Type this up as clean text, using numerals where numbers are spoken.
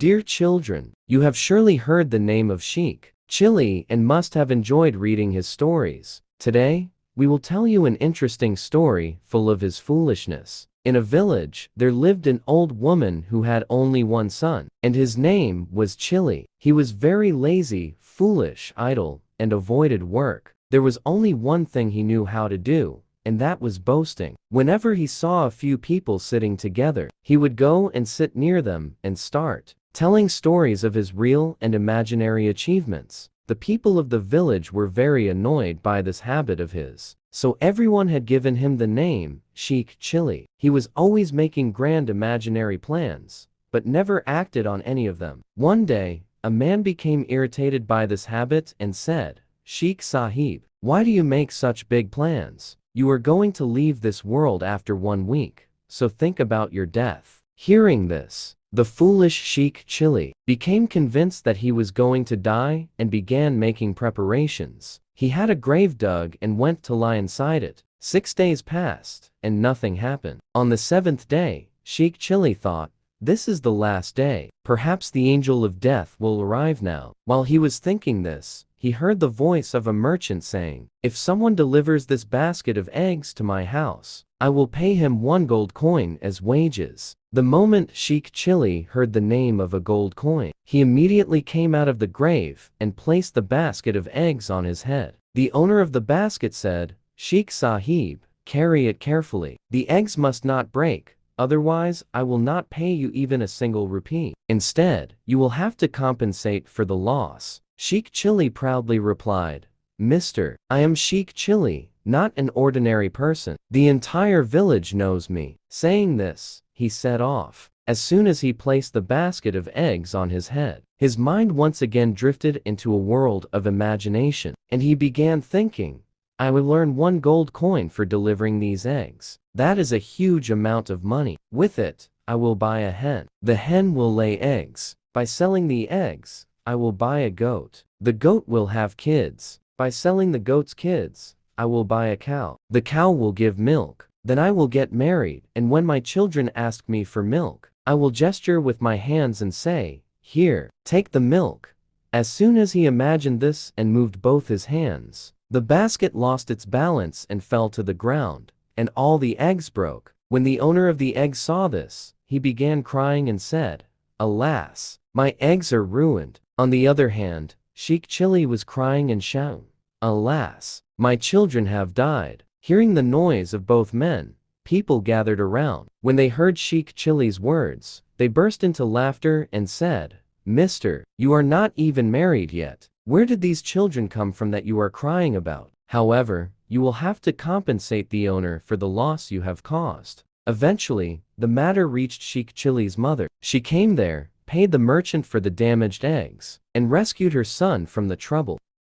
Dear children, you have surely heard the name of Sheikh Chilli and must have enjoyed reading his stories. Today, we will tell you an interesting story full of his foolishness. In a village, there lived an old woman who had only one son, and his name was Chilli. He was very lazy, foolish, idle, and avoided work. There was only one thing he knew how to do, and that was boasting. Whenever he saw a few people sitting together, he would go and sit near them and start telling stories of his real and imaginary achievements. The people of the village were very annoyed by this habit of his, so everyone had given him the name Sheikh Chilli. He was always making grand imaginary plans, but never acted on any of them. One day, a man became irritated by this habit and said, "Sheikh Sahib, why do you make such big plans? You are going to leave this world after 1 week, so think about your death." Hearing this, the foolish Sheikh Chilli became convinced that he was going to die and began making preparations. He had a grave dug and went to lie inside it. 6 days passed, and nothing happened. On the 7th day, Sheikh Chilli thought, "This is the last day. Perhaps the angel of death will arrive now." While he was thinking this, he heard the voice of a merchant saying, "If someone delivers this basket of eggs to my house, I will pay him 1 gold coin as wages." The moment Sheikh Chilli heard the name of a gold coin, he immediately came out of the grave and placed the basket of eggs on his head. The owner of the basket said, "Sheikh Sahib, carry it carefully. The eggs must not break, otherwise I will not pay you even a single rupee. Instead, you will have to compensate for the loss." Sheikh Chilli proudly replied, "Mister, I am Sheikh Chilli, not an ordinary person. The entire village knows me." Saying this, he set off. As soon as he placed the basket of eggs on his head, his mind once again drifted into a world of imagination, and he began thinking, "I will earn 1 gold coin for delivering these eggs. That is a huge amount of money. With it, I will buy a hen. The hen will lay eggs. By selling the eggs, I will buy a goat. The goat will have kids. By selling the goat's kids, I will buy a cow. The cow will give milk. Then I will get married, and when my children ask me for milk, I will gesture with my hands and say, 'Here, take the milk.'" As soon as he imagined this and moved both his hands, the basket lost its balance and fell to the ground, and all the eggs broke. When the owner of the eggs saw this, he began crying and said, "Alas, my eggs are ruined." On the other hand, Sheikh Chilli was crying and shouting, "Alas, my children have died." Hearing the noise of both men, people gathered around. When they heard Sheikh Chilli's words, they burst into laughter and said, "Mister, you are not even married yet. Where did these children come from that you are crying about? However, you will have to compensate the owner for the loss you have caused." Eventually, the matter reached Sheikh Chilli's mother. She came there, paid the merchant for the damaged eggs, and rescued her son from the trouble.